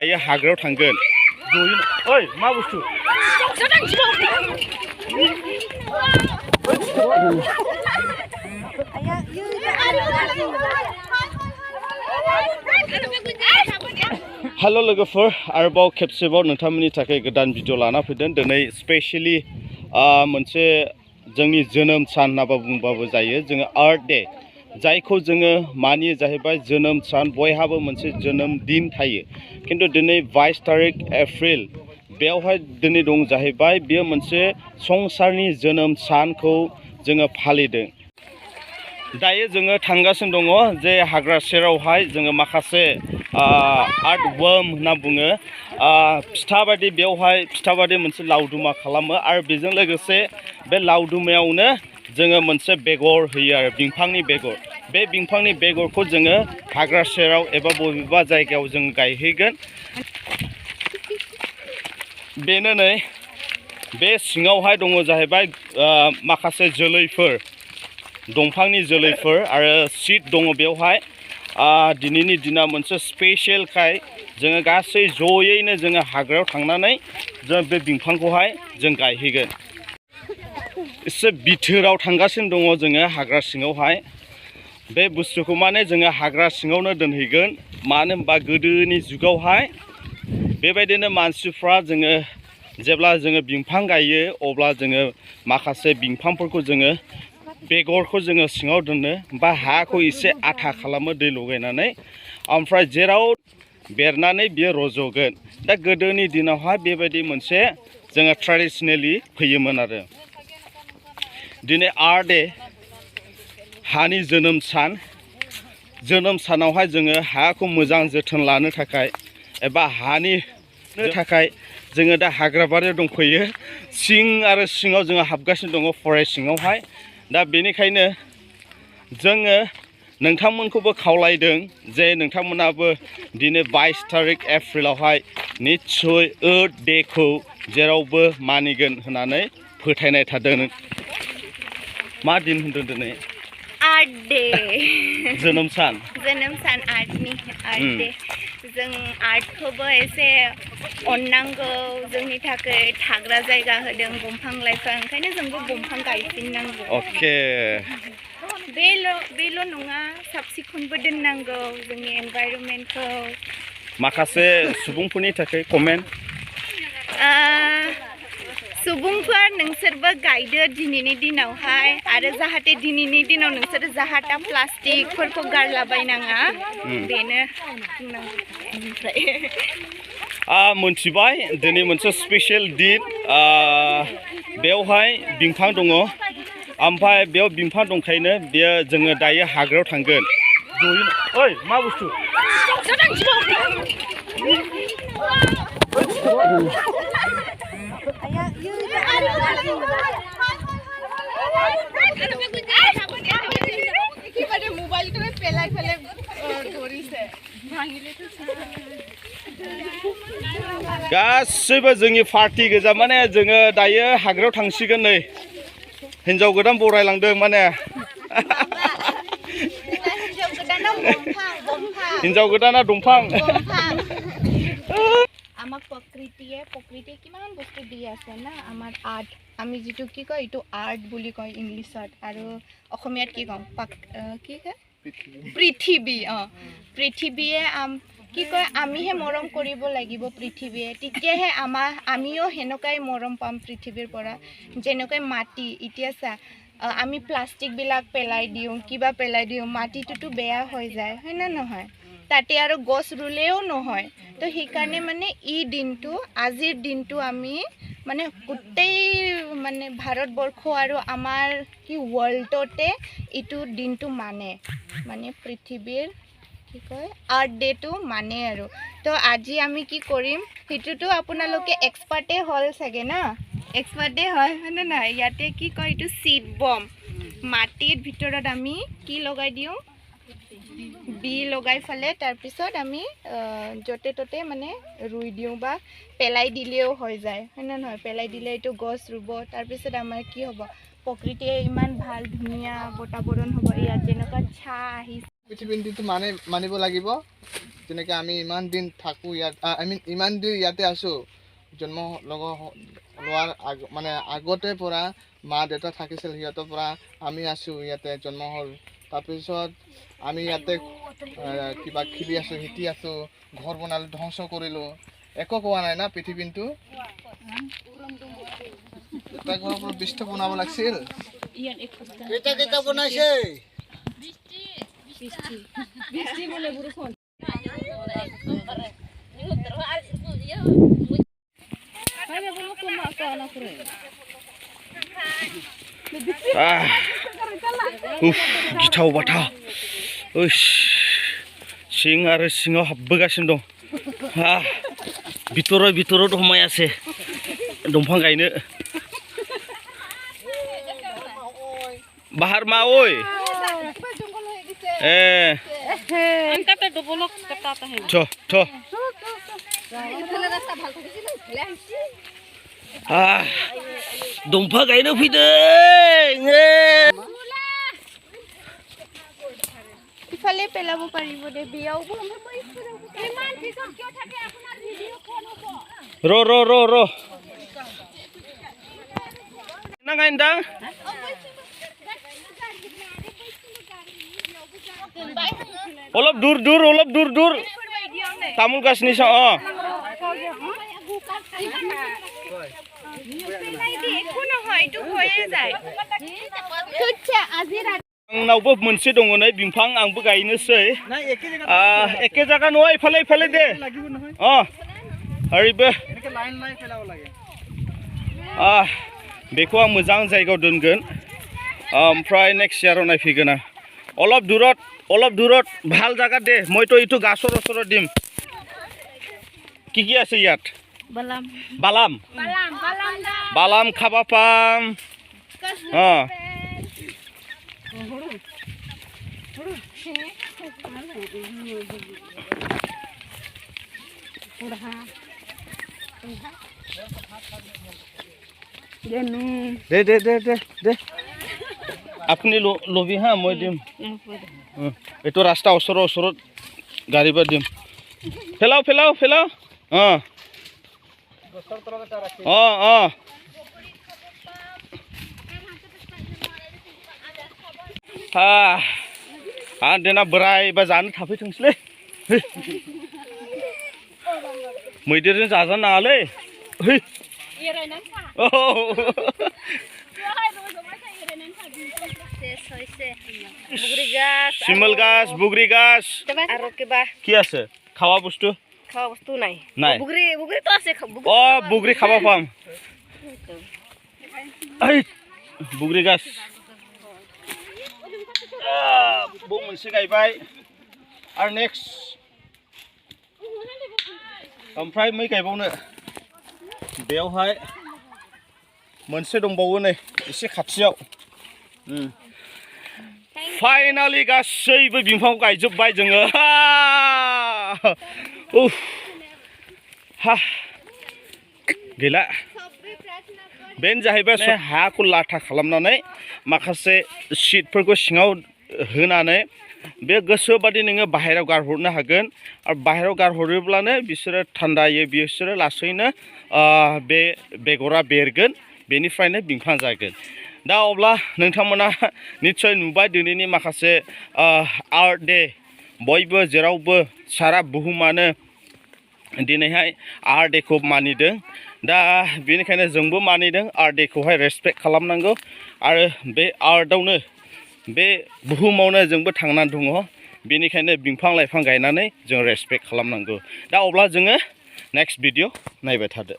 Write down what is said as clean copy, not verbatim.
दायो हाग्रायाव थांगोन ज'यैनो ओइ मा बुस्थु हेलो लोगोफोर आरोबाव खेबसेबाव नोंथांमोननि थाखाय गोदान भिडिअ लाना फैदों दिनै स्पेशली मोनसे जोंनि जोनोम सान होनना बुंबाबो जायो जोङो आर्थ डे जायखौ जोङो मानियो जाहैबाय जोनोम सान बयहाबो मोनसे जोनोम दिन थायो किन्तु दिनै 22 तारिख एप्रिल बेवहाय दिनै दं जाहैबाय बेयो मोनसे संसारनि जोनोम सानखौ जोङो फालिदों दायो जोङो थांगासिनो दङ जे हाग्रा सेरावहाय जोङो माखासे आर्थ वर्म होनना बुङो फिथा बायदि बेवहाय फिथा बायदि मोनसे लावदुमा खालामो आरो बेजों लोगोसे बे लावदुमायावनो जोङो मोनसे बेगर होयो आरो बिफांनि बेगर बे बिफांनि बेगरखौ जोङो हाग्रा सेराव एबा बबेबा जायगायाव जों गायहैगोन बेनो नै बे सिङावहाय दङ जाहैबाय माखासे जोलैफोर दंफांनि जोलैफोर आरो सीड दङ बेवहाय दिनैनि दिना मोनसे स्पेशलखाय जोङो गासै ज'यैनो जोङो हाग्रायाव थांनानै जों बे बिफांखौहाय जों गायहैगोन एसे बिथोराव थांगासिनो दङ जोङो हाग्रा सिङावहाय बे बुस्थुखौ माने जोङो हाग्रा सिङावनो दोनहैगोन मानो होनबा गोदोनि जुगावहाय बेबायदिनो मानसिफ्रा जोङो जेब्ला जोङो बिफां गायो अब्ला जोङो माखासे बिफांफोरखौ जोङो बेगरखौ जोङो सिङाव दोनो बा हाखौ एसे आथा खालामो दै लगायनानै ओमफ्राय जेराव बेरनानै बियो रज'गोन दा गोदोनि दिनावहाय बेबायदि मोनसे जोङो ट्रेडिशनेलि फैयोमोन आरो दिनै आर्थ डे हानि जोनोम सानावहाय जोङो हाखौ मोजां जोथोन लानो थाखाय एबा हानि थाखाय जोङो दा हाग्राबारियाव दंफैयो सिं आरो सिङाव जोङो हाबगासिनो दङ फरेस्ट सिङावहाय दा बेनिखायनो जोङो नोंथांमोनखौबो खावलायदों जे नोंथांमोनाबो दिनै 22 तारिख एप्रिलावहाय निस्सय आर्थ डेखौ जेरावबो मानिगोन होननानै फोथायनाय थादों मा दिन होनदों दिनै आर्थ डे जोनोम सान आर्टनि आर्थ डे जों आर्टखौबो एसे अननांगौ जोंनि थाखाय थाग्रा जायगा होदों दंफां लाइफां ओंखायनो जोंबो दंफां गायफिननांगौ अके बेल' नङा साब सिखोनबो दोननांगौ जोंनि एनभाइरनमेन्टखौ माखासे सुबुंफोरनि थाखाय कमेन्ट सुबुंफोर नोंसोरबो गायदो दिनैनि दिनावहाय आरो जाहाथे दिनैनि दिनाव नोंसोर जाहाथा प्लास्टिकफोरखौ गारलाबायनाङा बेनो मोनथिबाय दिनै मोनसे स्पेशल दिन बेवहाय बिफां दङ ओमफ्राय बेयाव बिफां दंखायनो बेयो जोङो दायो हाग्रायाव थांगोन ज'यैनो ओइ मा बुस्थु गासैबो जोंनि पार्टि गोजा माने जोङो दायो हाग्रायाव थांसिगोन नै हिन्जाव गोदान बरायलांदों माने हिन्जाव गोदाना दंफां আমাক প্ৰকৃতিয়ে কিমান বস্তু দি আছে না আমাৰ আৰ্ট আমি যিটো কি কয় এইটো আৰ্ট বুলি কয় ইংলিছত আৰু অসমীয়াত কি কওঁ কি কয় পৃথিৱী পৃথিৱীয়ে কি কয় আমিহে মৰম কৰিব লাগিব পৃথিৱীয়ে তেতিয়াহে আমিও সেনেকুৱাই মৰম পাম পৃথিৱীৰ পৰা যেনেকৈ মাটি এতিয়া চা আমি প্লাষ্টিকবিলাক পেলাই দিওঁ কিবা পেলাই দিওঁ মাটিটোতো বেয়া হৈ যায় হয় না নহয় তাতে আৰু গছ ৰুলেও নহয় তো সেইকাৰণে মানে আজিৰ দিনটো আমি মানে গোটেই মানে ভাৰতবৰ্ষ আৰু আমাৰ কি ৱৰ্ল্ডতে এইটো দিনটো মানে পৃথিৱীৰ কি কয় আৰ্ট ডেটো মানে আৰু তো আজি আমি কি কৰিম সেইটোতো আপোনালোকে এক্সপাৰ্টে হ'ল চাগে না এক্সপাৰ্টে হয় নে নহয় ইয়াতে কি কয় এইটো চিড বম মাটিৰ ভিতৰত আমি কি লগাই দিওঁ বি লগাই ফেলে তাৰপিছত আমি য'তে ত'তে মানে ৰুই দিওঁ বা পেলাই দিলেও হৈ যায় হয় না নহয় পেলাই দিলে এইটো গছ ৰুব তাৰপিছত আমাৰ কি হ'ব প্ৰকৃতিয়ে ইমান ভাল ধুনীয়া বাতাবৰণ হ'ব ইয়াত যেনেকুৱা ছাঁ আহিছে পৃথিৱীটো মানিব লাগিব যেনেকৈ আমি ইমান দিন থাকোঁ ইয়াত ইমান দিন ইয়াতে আছোঁ জন্ম লোৱাৰ মানে আগতে পৰা মা দেউতা থাকিছিল সিহঁতৰ পৰা আমি আছোঁ ইয়াতে জন্ম হ'ল তাৰপিছত আমি ইয়াতে কিবা খেলি আছোঁ শিকি আছোঁ ঘৰ বনালোঁ ধ্বংস কৰিলোঁ একো কোৱা নাই না পৃথিৱীটো এটা ঘৰৰ পৰা 20টা বনাব লাগিছিল কেইটা বনাইছে বৃষ্টি বলে বৰষুণ गिथाव बाथाव सिं आरो सिङाव हाबबोगासिनो दं भितराव दमायासै दंफां गायनो बाहार मा ओइ दंफां गायनो फैदों इफाले पेलाबो पारिबो दे बेयावबो र नांगायनदां অলপ দূৰ তামোল গাছ নিছা आंनावबो मोनसे दङ नै बिफां आंबो गायनोसै एके जागा नङा इफाले दे ओरैबो बेखौ आं मोजां जायगायाव दोनगोन ओमफ्राय नेक्स्ट इयाराव नायफैगोन आं অলপ দূৰত ভাল জায়গা দে মইতো এইটো গাছৰ ওচৰত দিম কি আছে ইয়াত বালাম খাবা পাম দে আপুনি লবি হা মই দিম এইটো ৰাস্তা ওচৰত গাড়ী পৰা দিম ফেলাও देना बोराय बा जानो थाफैथोंसैलै मैदेरजों जाजानो नाङालै শিমল গাছ বুগরি গাছ কি আছে খাওয়া বস্তু নাই বুগরি খাবা পাম বুগরি গাছ मोनसे गायबाय आरो नेक्स्ट ओमफ्राय मै गायबावनो बेयावहाय मोनसे दंबावो नै एसे खाथियाव फाइनाली गासैबो बिफांखौ गायजोब्बाय जोङो गैला बेनो जाहैबाय हाखौ लाथा खालामनानै माखासे शीटफोरखौ सिङाव होनानै बे गोसोबादि नोङो बाहेरायाव गारहरनो हागोन आरो बाहेरायाव गारहरोब्लानो बिसोरो थान्दायै बिसोरो लासैनो बे बेगरा बेरगोन बेनिफ्रायनो बिफां जागोन दा अब्ला नोंथांमोना निश्चय नुबाय दिनैनि माखासे आर्ट डे बयबो जेरावबो सारा बुहुमानो दिनैहाय आर्ट डेखौ मानिदों दा बेनिखायनो जोंबो मानिदों आर्ट डेखौहाय रेसपेक्ट खालामनांगौ आरो बे आर्टआवनो बे बुहुमावनो जोंबो थांनानै दङ बेनिखायनो बिफां लाइफां गायनानै जों रेसपेक्ट खालामनांगौ दा अब्ला जोङो नेक्स्ट भिडिअ नायबाय थादो